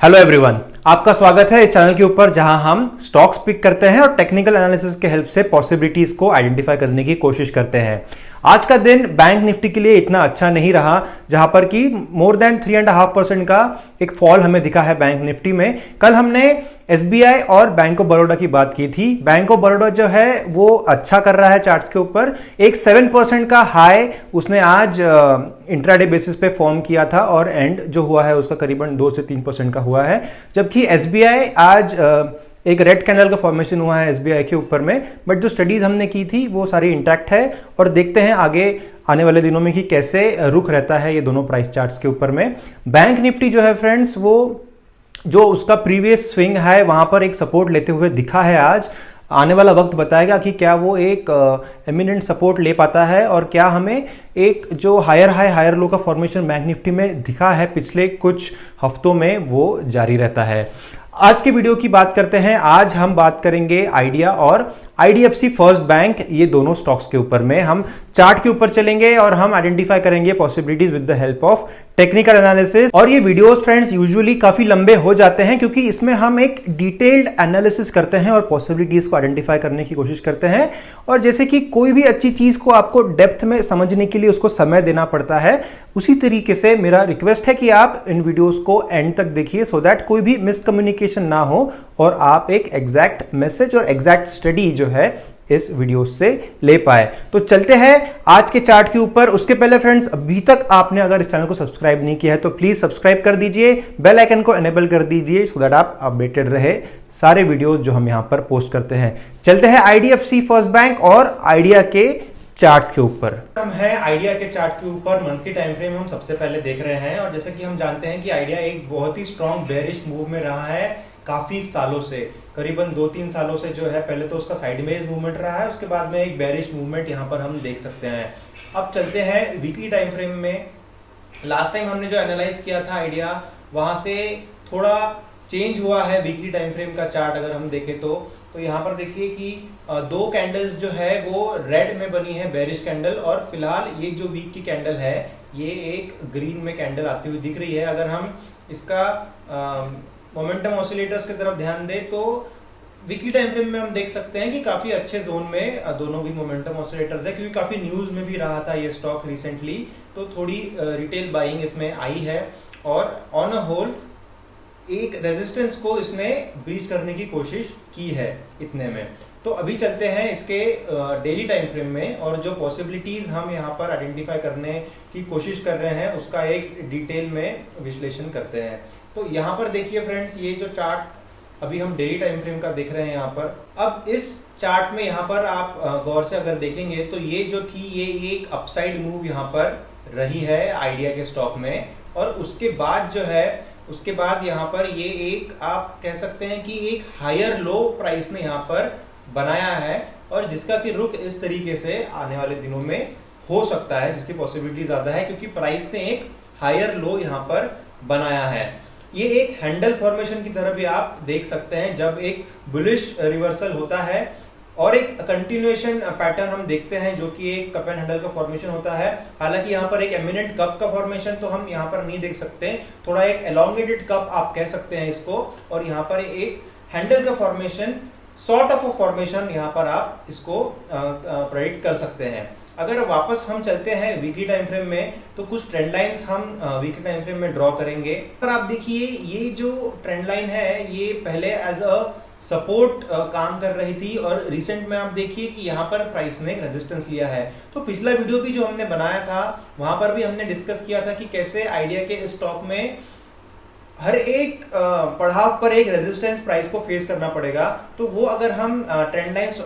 Hello everyone, आपका स्वागत है इस चैनल के ऊपर जहां हम स्टॉक्स पिक करते हैं और टेक्निकल एनालिसिस के हेल्प से पॉसिबिलिटीज को आइडेंटिफाई करने की कोशिश करते हैं। आज का दिन बैंक निफ्टी के लिए इतना अच्छा नहीं रहा, जहां पर कि मोर देन 3.5% का एक फॉल हमें दिखा है बैंक निफ्टी में। कल हमने एसबीआई और बैंक ऑफ बड़ौदा की बात की थी। बैंक ऑफ बड़ौदा जो है वो अच्छा कर रहा है चार्ट्स के ऊपर, एक 7% का हाई उसने आज इंट्राडे बेसिस पे फॉर्म किया था और एंड जो हुआ है उसका करीबन 2 से 3% का हुआ है। जबकि एसबीआई आज एक रेड कैंडल का फॉर्मेशन हुआ है एसबीआई के ऊपर में, बट जो स्टडीज हमने की थी वो सारी इंटैक्ट है और देखते हैं आगे आने वाले दिनों में कि कैसे रुख रहता है ये दोनों प्राइस चार्ट्स के ऊपर में। बैंक निफ्टी जो है फ्रेंड्स, वो जो उसका प्रीवियस स्विंग है वहां पर एक सपोर्ट लेते हुए दिखा है आज। आने वाला वक्त बताएगा कि क्या वो एक एमिनेंट सपोर्ट ले पाता है और क्या हमें एक जो हायर हाई हायर लो का फॉर्मेशन बैंक निफ्टी में दिखा है पिछले कुछ हफ्तों में वो जारी रहता है। आज की वीडियो की बात करते हैं। आज हम बात करेंगे आइडिया और आईडीएफसी फर्स्ट बैंक, ये दोनों स्टॉक्स के ऊपर में हम चार्ट के ऊपर चलेंगे और हम आइडेंटिफाई करेंगे possibilities with the help of technical analysis. और ये वीडियोस फ्रेंड्स यूजुअली काफी लंबे हो जाते हैं क्योंकि इसमें हम एक डिटेल्ड एनालिसिस करते हैं और पॉसिबिलिटीज को आइडेंटिफाई करने की कोशिश करते हैं। और जैसे कि कोई भी अच्छी चीज को आपको डेप्थ में समझने के लिए उसको समय देना पड़ता है, उसी तरीके से मेरा रिक्वेस्ट है कि आप इन वीडियोस को एंड तक देखिए सो दैट कोई भी मिसकम्युनिकेशन ना हो और आप एक एग्जैक्ट मैसेज और एग्जैक्ट स्टडी जो है इस वीडियो से ले पाए। तो चलते हैं आज के चार्ट के ऊपर। उसके पहले फ्रेंड्स, अभी तक आपने अगर इस चैनल को सब्सक्राइब नहीं किया है तो प्लीज सब्सक्राइब कर दीजिए, बेल आइकन को एनेबल कर दीजिए सो दैट आप अपडेटेड रहे सारे वीडियोस जो हम यहां पर पोस्ट करते हैं। चलते हैं आईडीएफसी फर्स्ट बैंक और आइडिया के चार्ट्स के ऊपर। हम हैं आइडिया के चार्ट के ऊपर, मंथली टाइम फ्रेम हम सबसे पहले देख रहे हैं। और जैसे कि हम जानते हैं कि आइडिया एक बहुत ही स्ट्रॉन्ग बेरिश मूव में रहा है काफी सालों से, करीबन 2-3 सालों से जो है। पहले तो उसका साइडवेज मूवमेंट रहा है, उसके बाद में एक बेरिश मूवमेंट यहां पर हम देख सकते हैं। अब चलते हैं वीकली टाइम फ्रेम में। लास्ट टाइम हमने जो एनालाइज किया था आइडिया, वहां से थोड़ा चेंज हुआ है वीकली टाइम फ्रेम का चार्ट अगर हम देखें तो यहाँ पर देखिए कि दो कैंडल्स जो है वो रेड में बनी है, बेरिश कैंडल, और फिलहाल ये जो वीक की कैंडल है ये एक ग्रीन में कैंडल आती हुई दिख रही है। अगर हम इसका मोमेंटम ऑसिलेटर्स की तरफ ध्यान दें तो वीकली टाइम फ्रेम में हम देख सकते हैं कि काफी अच्छे जोन में दोनों भी मोमेंटम ऑसिलेटर्स है, क्योंकि काफी न्यूज में भी रहा था ये स्टॉक रिसेंटली, तो थोड़ी रिटेल बाइंग इसमें आई है और ऑन अ होल एक रेजिस्टेंस को इसने ब्रीच करने की कोशिश की है इतने में। तो अभी चलते हैं इसके डेली टाइम फ्रेम में और जो पॉसिबिलिटीज हम यहाँ पर आइडेंटिफाई करने की कोशिश कर रहे हैं उसका एक डिटेल में विश्लेषण करते हैं। तो यहाँ पर देखिए फ्रेंड्स, ये जो चार्ट अभी हम डेली टाइम फ्रेम का देख रहे हैं यहाँ पर। अब इस चार्ट में यहाँ पर आप गौर से अगर देखेंगे तो ये जो थी ये एक अपसाइड मूव यहाँ पर रही है आइडिया के स्टॉक में, और उसके बाद जो है उसके बाद यहाँ पर ये एक आप कह सकते हैं कि एक हायर लो प्राइस ने यहाँ पर बनाया है और जिसका कि रुख इस तरीके से आने वाले दिनों में हो सकता है, जिसकी पॉसिबिलिटी ज्यादा है क्योंकि प्राइस ने एक हायर लो यहाँ पर बनाया है। ये एक हैंडल फॉर्मेशन की तरह भी आप देख सकते हैं जब एक बुलिश रिवर्सल होता है, और एक कंटिन्यूएशन पैटर्न हम देखते हैं जो कि एक कप एंड हैंडल का फॉर्मेशन होता है। हालांकि यहाँ पर एक एमिनेंट कप का फॉर्मेशन तो हम यहाँ पर नहीं देख सकते, थोड़ा एक एलोंगेटेड कप आप कह सकते हैं इसको, और यहाँ पर एक हैंडल का formation, sort of a formation यहाँ पर आप इसको प्रेडिक्ट कर सकते हैं। अगर वापस हम चलते हैं वीकली टाइम फ्रेम में तो कुछ ट्रेंड लाइंस हम वीकली टाइम फ्रेम में ड्रॉ करेंगे। पर आप देखिए ये जो ट्रेंड लाइन है ये पहले एज अ सपोर्ट काम कर रही थी और रिसेंट में आप देखिए कि यहाँ पर प्राइस ने रेजिस्टेंस लिया है। तो पिछला वीडियो भी जो हमने बनाया था वहां पर भी हमने डिस्कस किया था कि कैसे आइडिया के स्टॉक में हर एक पड़ाव पर एक रेजिस्टेंस प्राइस को फेस करना पड़ेगा। तो वो अगर हम ट्रेंड लाइंस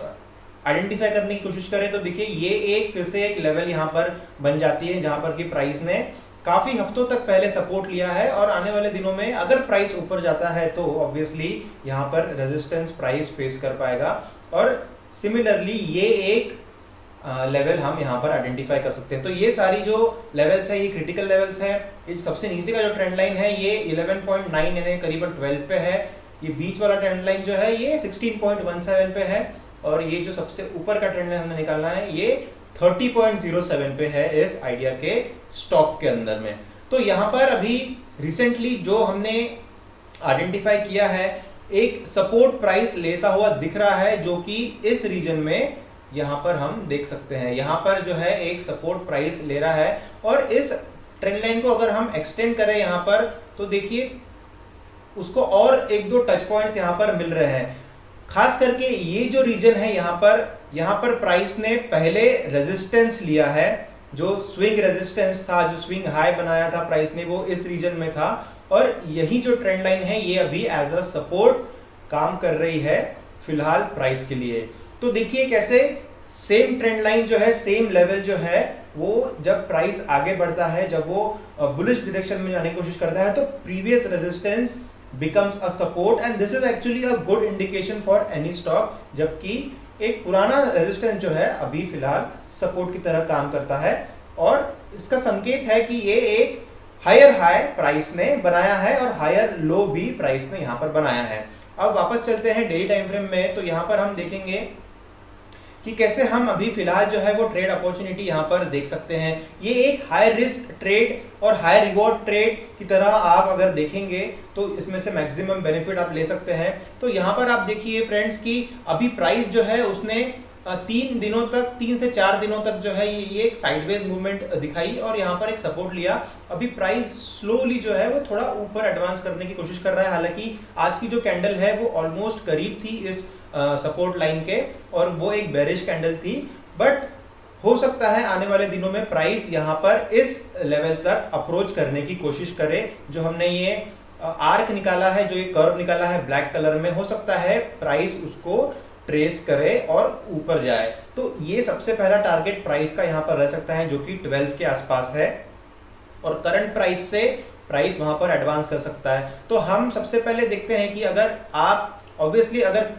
आइडेंटिफाई करने की कोशिश करें तो देखिए ये एक फिर से एक लेवल यहाँ पर बन जाती है जहां पर कि प्राइस ने काफी हफ्तों तक पहले सपोर्ट लिया है, और आने वाले दिनों में अगर प्राइस ऊपर जाता है तो ऑब्वियसली यहाँ पर रेजिस्टेंस प्राइस फेस कर पाएगा। और सिमिलरली ये एक लेवल हम यहाँ पर आइडेंटिफाई कर सकते हैं। तो ये सारी जो लेवल्स है ये क्रिटिकल लेवल्स है। ये सबसे नीचे का जो ट्रेंड लाइन है ये 11.9 यानी करीबन 12 पे है। ये बीच वाला ट्रेंड लाइन जो है ये 16.17 पे है, और ये जो सबसे ऊपर का ट्रेंड लाइन हमने निकालना है ये 30.07 पे है इस आइडिया के स्टॉक के अंदर में। तो यहाँ पर अभी रिसेंटली जो हमने आइडेंटिफाई किया है, एक सपोर्ट प्राइस लेता हुआ दिख रहा है जो कि इस रीजन में यहां पर हम देख सकते हैं। यहां पर जो है एक सपोर्ट प्राइस ले रहा है और इस ट्रेंड लाइन को अगर हम एक्सटेंड करें यहां पर तो देखिए उसको और एक दो टच पॉइंट्स यहां पर मिल रहे हैं। खास करके ये जो रीजन है यहां पर प्राइस ने पहले रेजिस्टेंस लिया है, जो स्विंग रेजिस्टेंस था, जो स्विंग हाई बनाया था प्राइस ने, वो इस रीजन में था और यही जो ट्रेंड लाइन है ये अभी एज अ सपोर्ट काम कर रही है फिलहाल प्राइस के लिए। तो देखिए कैसे सेम ट्रेंड लाइन जो है, सेम लेवल जो है, वो जब प्राइस आगे बढ़ता है, जब वो बुलिश डायरेक्शन में जाने की कोशिश करता है तो previous resistance becomes a support and this is actually a good indication for any stock, जबकि एक पुराना रेजिस्टेंस जो है अभी फिलहाल सपोर्ट की तरह काम करता है और इसका संकेत है कि ये एक हायर हाई प्राइस ने बनाया है और हायर लो भी प्राइस ने यहां पर बनाया है। अब वापस चलते हैं डेली टाइम फ्रेम में, तो यहां पर हम देखेंगे कि कैसे हम अभी फिलहाल जो है वो ट्रेड अपॉर्चुनिटी यहां पर देख सकते हैं। ये एक हाई रिस्क ट्रेड और हाई रिवॉर्ड ट्रेड की तरह आप अगर देखेंगे तो इसमें से मैक्सिमम बेनिफिट आप ले सकते हैं। तो यहां पर आप देखिए फ्रेंड्स कि अभी प्राइस जो है उसने 3 से 4 दिनों तक जो है ये एक साइडवेज मूवमेंट दिखाई और यहाँ पर एक सपोर्ट लिया। अभी प्राइस स्लोली जो है वो थोड़ा ऊपर एडवांस करने की कोशिश कर रहा है। हालांकि आज की जो कैंडल है वो ऑलमोस्ट करीब थी इस सपोर्ट लाइन के और वो एक बेरिश कैंडल थी, बट हो सकता है आने वाले दिनों में प्राइस यहाँ पर इस लेवल तक अप्रोच करने की कोशिश करे। जो हमने ये आर्क निकाला है, जो ये कर्व निकाला है ब्लैक कलर में, हो सकता है प्राइस उसको ट्रेस करे और ऊपर जाए। तो ये सबसे पहला टारगेट प्राइस का यहां पर रह सकता है जो कि 12 के आसपास है और करंट प्राइस से प्राइस वहां पर एडवांस कर सकता है। तो हम सबसे पहले देखते हैं कि अगर आप ऑब्वियसली अगर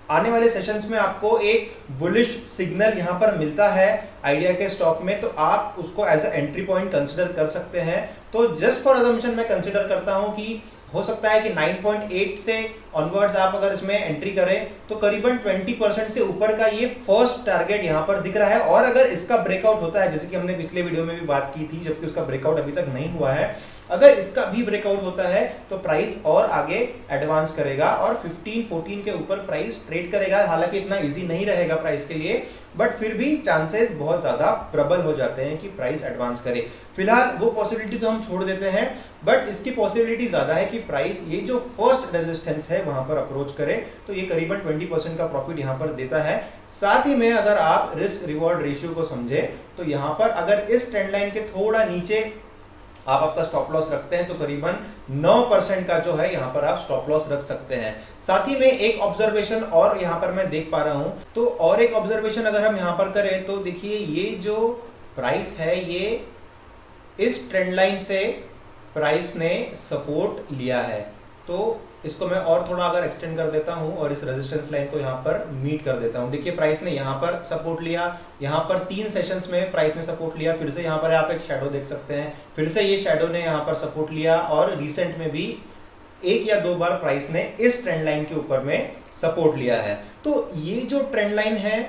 आने वाले सेशंस में आपको एक बुलिश सिग्नल यहां पर मिलता है आइडिया के स्टॉक में तो आप उसको as a entry point consider कर सकते हैं। तो जस्ट फॉर अजम्पशन मैं कंसीडर करता हूं कि हो सकता है कि 9.8 से ऑनवर्ड्स आप अगर इसमें एंट्री करें तो करीबन 20% से ऊपर का ये फर्स्ट टारगेट यहां पर दिख रहा है और अगर इसका ब्रेकआउट होता है, जैसे कि हमने पिछले वीडियो में भी बात की थी, जबकि उसका ब्रेकआउट अभी तक नहीं हुआ है, अगर इसका भी ब्रेकआउट होता है तो प्राइस और आगे एडवांस करेगा और 15-14 के ऊपर प्राइस ट्रेड करेगा। हालांकि इतना इजी नहीं रहेगा प्राइस के लिए, बट फिर भी चांसेस बहुत ज्यादा प्रबल हो जाते हैं कि प्राइस एडवांस करे। फिलहाल वो पॉसिबिलिटी तो हम छोड़ देते हैं, बट इसकी पॉसिबिलिटी ज्यादा है कि प्राइस ये जो फर्स्ट रेजिस्टेंस है वहां पर अप्रोच करे, तो ये करीबन 20% का प्रॉफिट यहां पर देता है। साथ ही में अगर आप रिस्क रिवॉर्ड रेशियो को समझे तो यहां पर अगर इस ट्रेंड लाइन के थोड़ा नीचे आप आपका स्टॉप लॉस रखते हैं तो करीबन 9% का जो है यहां पर आप स्टॉप लॉस रख सकते हैं। साथ ही में एक ऑब्जर्वेशन और यहां पर मैं देख पा रहा हूं, तो और एक ऑब्जर्वेशन अगर हम यहां पर करें तो देखिए ये जो प्राइस है ये इस ट्रेंड लाइन से प्राइस ने सपोर्ट लिया है। तो इसको मैं और थोड़ा अगर एक्सटेंड कर देता हूं और इस रेजिस्टेंस लाइन को यहां पर मीट कर देता हूं। देखिए प्राइस ने यहां पर सपोर्ट लिया, यहां पर 3 सेशंस में प्राइस ने सपोर्ट लिया, फिर से यहां पर आप एक शैडो देख सकते हैं, फिर से ये शैडो ने यहां पर सपोर्ट लिया और रिसेंट में भी 1 या 2 बार प्राइस ने इस ट्रेंड लाइन के ऊपर में सपोर्ट लिया है। तो ये जो ट्रेंड लाइन है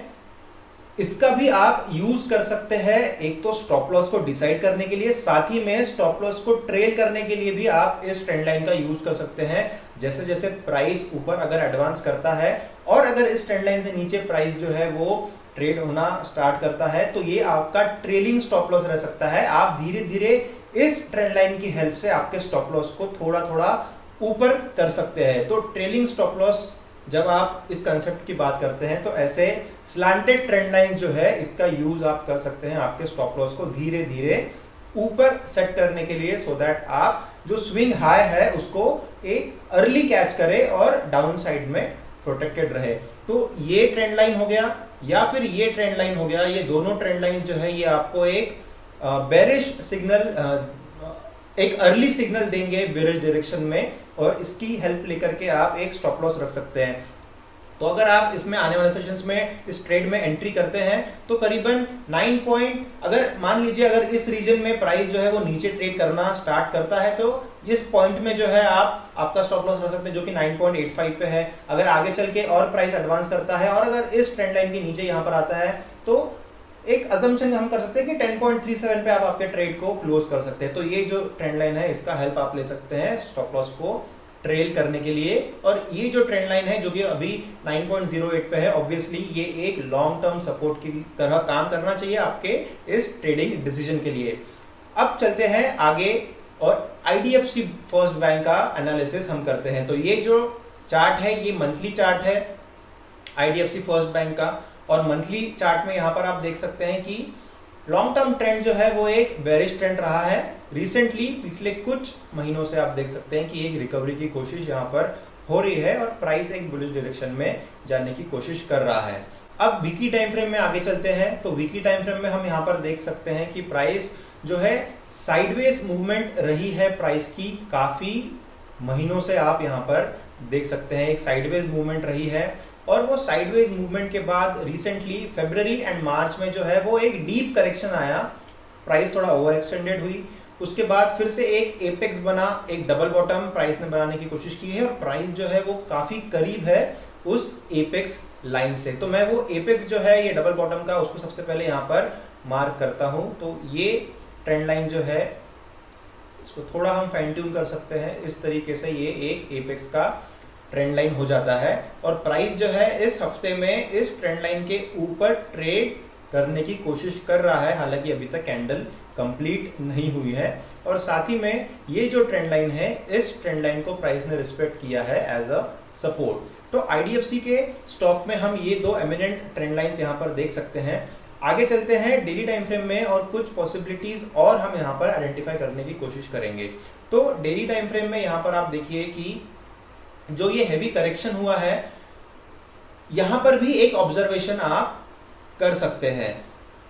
इसका भी आप यूज कर सकते हैं, एक तो स्टॉप लॉस को डिसाइड करने के लिए, साथ ही में स्टॉप लॉस को ट्रेल करने के लिए भी आप इस ट्रेंड लाइन का यूज कर सकते हैं। जैसे जैसे प्राइस ऊपर अगर एडवांस करता है और अगर इस ट्रेंड लाइन से नीचे प्राइस जो है वो ट्रेड होना स्टार्ट करता है तो ये आपका ट्रेलिंग स्टॉप लॉस रह सकता है। आप धीरे धीरे इस ट्रेंड लाइन की हेल्प से आपके स्टॉप लॉस को थोड़ा थोड़ा ऊपर कर सकते हैं। तो ट्रेलिंग स्टॉप लॉस जब आप इस कंसेप्ट की बात करते हैं तो ऐसे स्लैंटेड ट्रेंड लाइन जो है इसका यूज आप कर सकते हैं आपके स्टॉप लॉस को धीरे धीरे ऊपर सेट करने के लिए, सो दैट आप जो स्विंग हाई है उसको एक अर्ली कैच करे और डाउन साइड में प्रोटेक्टेड रहे। तो ये ट्रेंड लाइन हो गया या फिर ये ट्रेंड लाइन हो गया, ये दोनों ट्रेंड लाइन जो है ये आपको एक बेरिश सिग्नल, एक अर्ली सिग्नल देंगे बेरिश डायरेक्शन में और इसकी हेल्प लेकर के आप एक स्टॉप लॉस रख सकते हैं। तो अगर आप इसमें आने वाले सेशंस में इस ट्रेड में एंट्री करते हैं तो करीबन 9 पॉइंट, अगर मान लीजिए अगर इस रीजन में प्राइस जो है वो नीचे ट्रेड करना स्टार्ट करता है तो इस पॉइंट में जो है आप आपका स्टॉप लॉस रख सकते हैं जो कि 9.85 पे है। अगर आगे चल के और प्राइस एडवांस करता है और अगर इस ट्रेंड लाइन के नीचे यहां पर आता है तो एक अजम्पशन हम कर सकते हैं कि 10.37 पे आप आपके ट्रेड को क्लोज कर सकते हैं। तो ये जो ट्रेंड लाइन है इसका हेल्प आप ले सकते हैं स्टॉप लॉस को ट्रेल करने के लिए। और ये जो ट्रेंड लाइन है जो कि अभी 9.08 पे है, ऑब्वियसली ये एक लॉन्ग टर्म सपोर्ट की तरह काम करना चाहिए आपके इस ट्रेडिंग डिसीजन के लिए। अब चलते हैं आगे और आईडीएफसी फर्स्ट बैंक का एनालिसिस हम करते हैं। तो ये जो चार्ट है ये मंथली चार्ट है आईडीएफसी फर्स्ट बैंक का, और मंथली चार्ट में यहां पर आप देख सकते हैं कि लॉन्ग टर्म ट्रेंड जो है वो एक बेरिश ट्रेंड रहा है। रिसेंटली पिछले कुछ महीनों से आप देख सकते हैं कि एक रिकवरी की कोशिश यहां पर हो रही है और प्राइस एक बुलिश डायरेक्शन में जाने की कोशिश कर रहा है। अब वीकली टाइम फ्रेम में आगे चलते हैं। तो वीकली टाइम फ्रेम में हम यहां पर देख सकते हैं कि प्राइस जो है साइडवेज मूवमेंट रही है प्राइस की, काफी महीनों से आप यहां पर देख सकते हैं एक साइडवेज मूवमेंट रही है। और वो साइडवेज मूवमेंट के बाद रिसेंटली फरवरी एंड मार्च में जो है वो एक डीप करेक्शन आया, प्राइस थोड़ा ओवर एक्सटेंडेड हुई, उसके बाद फिर से एक एपेक्स बना, एक डबल बॉटम प्राइस ने बनाने की कोशिश की है और प्राइस जो है वो काफी करीब है उस एपेक्स लाइन से। तो मैं वो एपेक्स जो है ये डबल बॉटम का, उसको सबसे पहले यहाँ पर मार्क करता हूं। तो ये ट्रेंड लाइन जो है इसको थोड़ा हम फाइन ट्यून कर सकते हैं, इस तरीके से ये एक एपेक्स का ट्रेंड लाइन हो जाता है और प्राइस जो है इस हफ्ते में इस ट्रेंड लाइन के ऊपर ट्रेड करने की कोशिश कर रहा है, हालांकि अभी तक कैंडल कंप्लीट नहीं हुई है। और साथ ही में ये जो ट्रेंड लाइन है इस ट्रेंड लाइन को प्राइस ने रिस्पेक्ट किया है एज अ सपोर्ट। तो आईडीएफसी के स्टॉक में हम ये दो एमिनेंट ट्रेंड लाइंस यहाँ पर देख सकते हैं। आगे चलते हैं डेली टाइम फ्रेम में और कुछ पॉसिबिलिटीज और हम यहाँ पर आइडेंटिफाई करने की कोशिश करेंगे। तो डेली टाइम फ्रेम में यहाँ पर आप देखिए कि जो ये हैवी करेक्शन हुआ है यहां पर भी एक ऑब्जर्वेशन आप कर सकते हैं।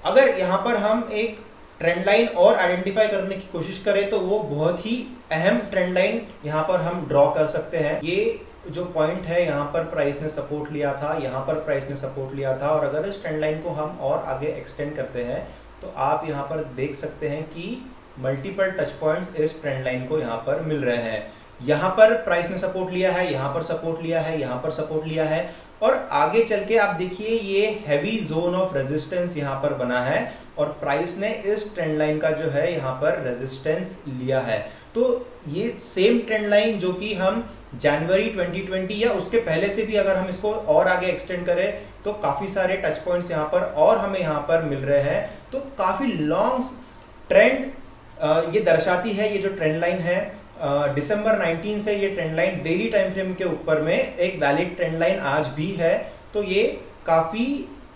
अगर यहां पर हम एक ट्रेंड लाइन और आइडेंटिफाई करने की कोशिश करें तो वो बहुत ही अहम ट्रेंड लाइन यहां पर हम ड्रॉ कर सकते हैं। ये जो पॉइंट है यहां पर प्राइस ने सपोर्ट लिया था, यहां पर प्राइस ने सपोर्ट लिया था, और अगर इस ट्रेंड लाइन को हम और आगे एक्सटेंड करते हैं तो आप यहां पर देख सकते हैं कि मल्टीपल टच पॉइंट्स इस ट्रेंड लाइन को यहां पर मिल रहे हैं। यहां पर प्राइस ने सपोर्ट लिया है, यहां पर सपोर्ट लिया है, यहां पर सपोर्ट लिया है, और आगे चल के आप देखिए ये हैवी जोन ऑफ रेजिस्टेंस यहां पर बना है और प्राइस ने इस ट्रेंड लाइन का जो है यहां पर रेजिस्टेंस लिया है। तो ये सेम ट्रेंड लाइन जो कि हम जनवरी 2020 या उसके पहले से भी अगर हम इसको और आगे एक्सटेंड करें तो काफी सारे टच पॉइंट्स यहां पर और हमें यहां पर मिल रहे हैं। तो काफी लॉन्ग ट्रेंड ये दर्शाती है। ये जो ट्रेंड लाइन है दिसंबर 19 से ये trend line daily time frame के ऊपर में एक वैलिड ट्रेंड लाइन आज भी है। तो ये काफी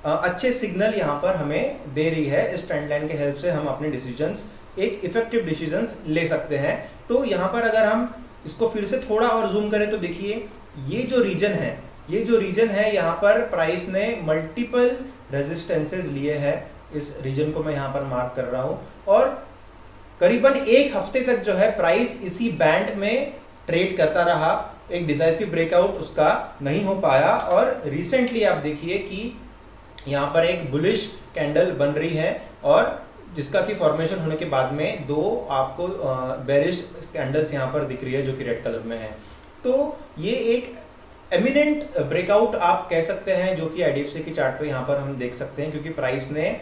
अच्छे सिग्नल यहां पर हमें दे रही है। इस ट्रेंड लाइन के हेल्प से हम अपने डिसीजंस, एक इफेक्टिव डिसीजंस ले सकते हैं। तो यहां पर अगर हम इसको फिर से थोड़ा और जूम करें तो देखिए ये जो रीजन है यहां पर प्राइस ने मल्टीपल रेजिस्टेंसेस लिए हैं। इस रीजन को मैं यहां पर मार्क कर रहा हूं और करीबन एक हफ्ते तक जो है प्राइस इसी बैंड में ट्रेड करता रहा। एक डिसाइसिव ब्रेकआउट उसका नहीं हो पाया और रिसेंटली आप देखिए कि यहां पर एक बुलिश कैंडल बन रही है और जिसका की फॉर्मेशन होने के बाद में दो आपको बेरिश कैंडल्स यहां पर दिख रही है जो कि रेड कलर में है। तो ये एक एमिनेंट ब्रेकआउट आप कह सकते हैं जो कि आईडीएफसी की चार्ट पे यहां पर हम देख सकते हैं, क्योंकि प्राइस ने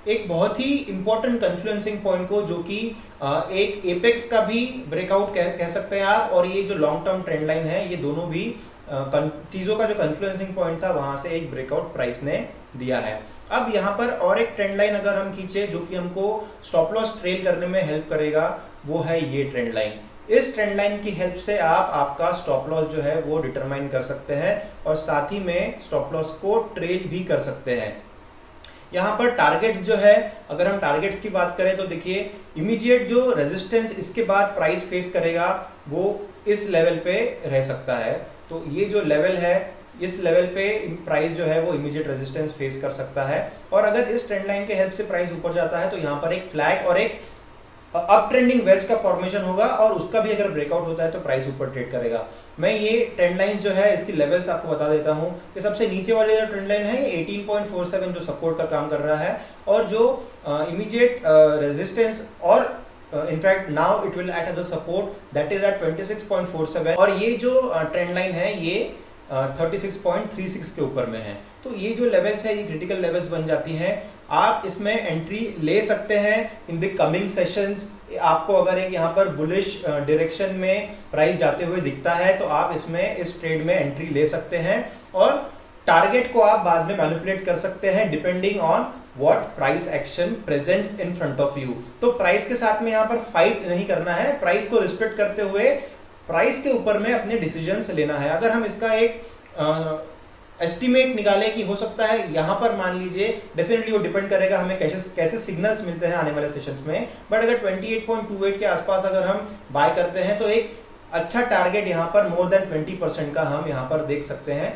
एक बहुत ही इंपॉर्टेंट कन्फ्लुएंसिंग पॉइंट को, जो कि एक एपेक्स का भी ब्रेकआउट कह सकते हैं आप, और ये जो लॉन्ग टर्म ट्रेंड लाइन है, ये दोनों भी चीजों का जो कन्फ्लुएंसिंग पॉइंट था वहां से एक ब्रेकआउट प्राइस ने दिया है। अब यहाँ पर और एक ट्रेंड लाइन अगर हम खींचे जो कि हमको स्टॉप लॉस ट्रेल करने में हेल्प करेगा, वो है ये ट्रेंड लाइन। इस ट्रेंड लाइन की हेल्प से आप आपका स्टॉप लॉस जो है वो डिटरमाइन कर सकते हैं और साथ ही में स्टॉप लॉस को ट्रेल भी कर सकते हैं। यहाँ पर टारगेट्स जो है, अगर हम टारगेट्स की बात करें तो देखिए इमीडिएट जो रेजिस्टेंस इसके बाद प्राइस फेस करेगा वो इस लेवल पे रह सकता है। तो ये जो लेवल है, इस लेवल पे प्राइस जो है वो इमीडिएट रेजिस्टेंस फेस कर सकता है। और अगर इस ट्रेंड लाइन के हेल्प से प्राइस ऊपर जाता है तो यहाँ पर एक फ्लैग और एक अप ट्रेंडिंग वेज का फॉर्मेशन होगा और उसका भी अगर ब्रेकआउट होता है तो प्राइस ऊपर ट्रेड करेगा। मैं ये ट्रेंड लाइन जो है इसकी लेवल्स आपको बता देता हूं कि सबसे नीचे वाले जो ट्रेंड लाइन है ये 18.47 जो सपोर्ट का काम कर रहा है और जो इमीडिएट रेजिस्टेंस और in fact now it will act as a support that is at 26.47 और ये जो ट्रेंड लाइन है ये 36.36 के ऊपर में है। तो ये जो लेवल्स है ये क्रिटिकल लेवल्स बन जाती हैं। आप इसमें एंट्री ले सकते हैं इन द कमिंग सेशंस आपको अगर एक यहाँ पर बुलिश डायरेक्शन में प्राइस जाते हुए दिखता है तो आप इसमें इस ट्रेड में एंट्री ले सकते हैं और टारगेट को आप बाद में मैनिपुलेट कर सकते हैं depending on what price action presents in front of you. तो प्राइस के साथ में यहाँ पर फाइट नहीं करना है, प्राइस को रिस्पेक्ट करते हुए प्राइस के ऊपर में अपने डिसीजंस लेना है। अगर हम इसका एक एस्टिमेट निकालें कि हो सकता है यहाँ पर मान लीजिए, डेफिनेटली वो डिपेंड करेगा हमें कैसे सिग्नल्स मिलते हैं आने वाले सेशंस में, बट अगर 28.28 के आसपास अगर हम बाय करते हैं तो एक अच्छा टारगेट यहाँ पर मोर देन 20% का हम यहाँ पर देख सकते हैं।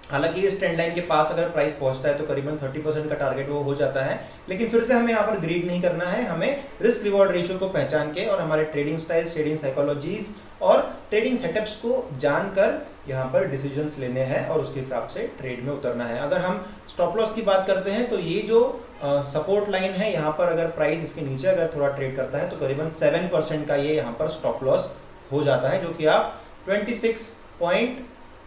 हालांकि इस ट्रेंड लाइन के पास अगर प्राइस पहुंचता है तो करीबन 30% का टारगेट वो हो जाता है, लेकिन फिर से हमें यहाँ पर ग्रीड नहीं करना है, हमें रिस्क रिवॉर्ड रेशियो को पहचान के और हमारे ट्रेडिंग स्टाइल्स, ट्रेडिंग साइकोलॉजीज और ट्रेडिंग सेटअप्स को जानकर यहाँ पर डिसीजंस लेने हैं और उसके हिसाब से ट्रेड में उतरना है। अगर हम स्टॉप लॉस की बात करते हैं तो ये जो सपोर्ट लाइन है, यहाँ पर अगर प्राइस इसके नीचे अगर थोड़ा ट्रेड करता है तो करीबन 7% का ये यहाँ पर स्टॉप लॉस हो जाता है, जो कि आप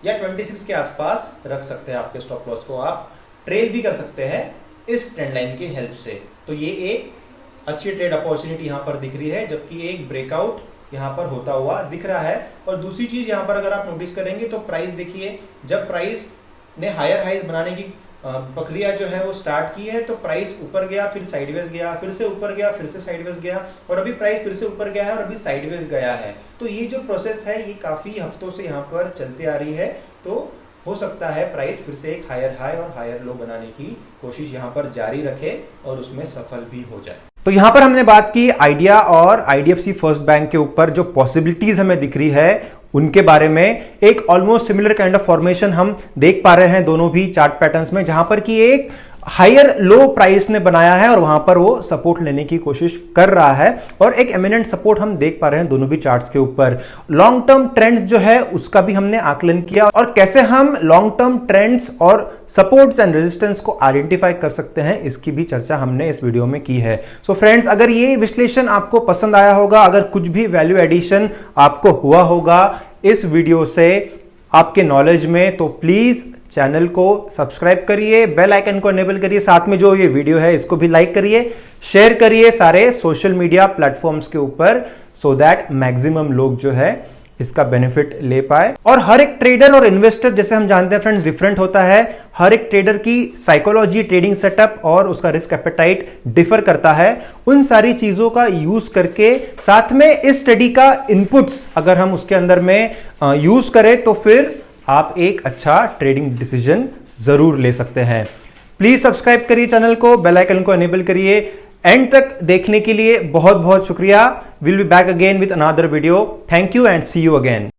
26 के आसपास रख सकते हैं। आपके स्टॉप लॉस को आप ट्रेल भी कर सकते हैं इस ट्रेंड लाइन की हेल्प से। तो ये एक अच्छी ट्रेड अपॉर्चुनिटी यहाँ पर दिख रही है, जबकि एक ब्रेकआउट यहाँ पर होता हुआ दिख रहा है। और दूसरी चीज यहाँ पर अगर आप नोटिस करेंगे तो प्राइस देखिए, जब प्राइस ने हायर हाइज बनाने की प्रक्रिया जो है वो स्टार्ट की है तो प्राइस ऊपर गया, फिर साइडवेज गया, फिर से ऊपर गया, फिर से साइडवेज गया और अभी प्राइस फिर से ऊपर गया है और अभी साइडवेज गया है। तो ये जो प्रोसेस है ये काफी हफ्तों से यहाँ पर चलते आ रही है, तो हो सकता है प्राइस फिर से एक हायर हाई और हायर लो बनाने की कोशिश यहाँ पर जारी रखे और उसमें सफल भी हो जाए। तो यहां पर हमने बात की आइडिया और आईडीएफसी फर्स्ट बैंक के ऊपर जो पॉसिबिलिटीज हमें दिख रही है उनके बारे में। एक almost similar kind of formation हम देख पा रहे हैं दोनों भी चार्ट पैटर्न्स में, जहां पर कि एक हायर लो प्राइस ने बनाया है और वहां पर वो सपोर्ट लेने की कोशिश कर रहा है और एक एमिनेंट सपोर्ट हम देख पा रहे हैं दोनों भी चार्ट्स के ऊपर। लॉन्ग टर्म ट्रेंड्स जो है उसका भी हमने आकलन किया और कैसे हम लॉन्ग टर्म ट्रेंड्स और सपोर्ट्स एंड रेजिस्टेंस को आइडेंटिफाई कर सकते हैं, इसकी भी चर्चा हमने इस वीडियो में की है। सो फ्रेंड्स, अगर ये विश्लेषण आपको पसंद आया होगा, अगर कुछ भी वैल्यू एडिशन आपको हुआ होगा इस वीडियो से आपके नॉलेज में, तो प्लीज चैनल को सब्सक्राइब करिए, बेल आइकन को एनेबल करिए, साथ में जो ये वीडियो है इसको भी लाइक करिए, शेयर करिए सारे सोशल मीडिया प्लेटफॉर्म्स के ऊपर, सो दैट मैक्सिमम लोग जो है इसका बेनिफिट ले पाए। और हर एक ट्रेडर और इन्वेस्टर, जैसे हम जानते हैं फ्रेंड्स, डिफरेंट होता है। हर एक ट्रेडर की साइकोलॉजी, ट्रेडिंग सेटअप और उसका रिस्क एपेटाइट डिफर करता है। उन सारी चीजों का यूज करके साथ में इस स्टडी का इनपुट्स अगर हम उसके अंदर में यूज करें तो फिर आप एक अच्छा ट्रेडिंग डिसीजन जरूर ले सकते हैं। प्लीज सब्सक्राइब करिए चैनल को, बेल आइकन को एनेबल करिए। एंड तक देखने के लिए बहुत बहुत शुक्रिया। Will be back again with another video. Thank you and see you again.